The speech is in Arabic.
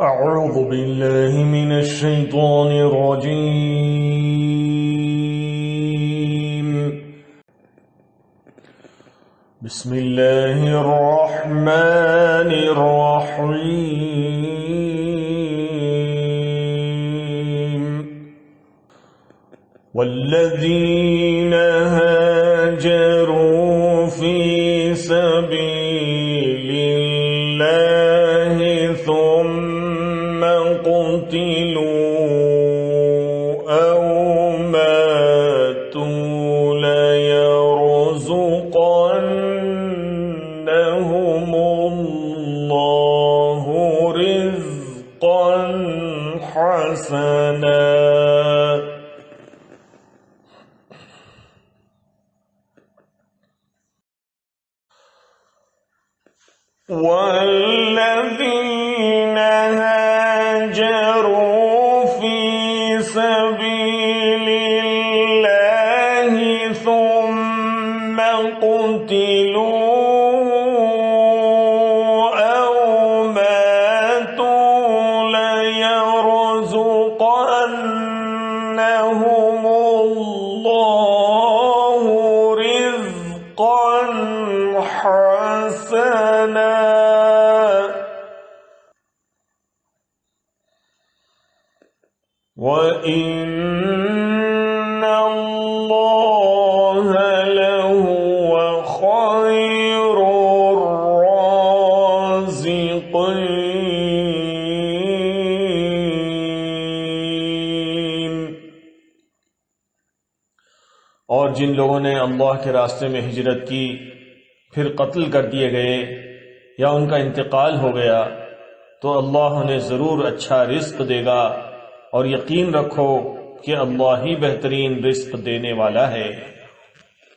أعوذ بالله من الشيطان الرجيم. بسم الله الرحمن الرحيم. والذين هاجروا في سبيل الله ثم قتلوا أو ماتوا ليرزقنهم الله رزقا حسنا. والذين هاجروا في سبيل الله ثم قتلوا أو ماتوا ليرزقنهم الله رزقا حسنا. وإن الله لهو خير الرازقين. और जिन लोगों ने अल्लाह के रास्ते में हिजरत की फिर कत्ल कर दिए गए या उनका इंतकाल हो गया तो अल्लाह उन्हें ज़रूर अच्छा रिज़्क़ देगा और यकीन रखो कि अल्लाह ही बेहतरीन रिज़्क़ देने वाला है।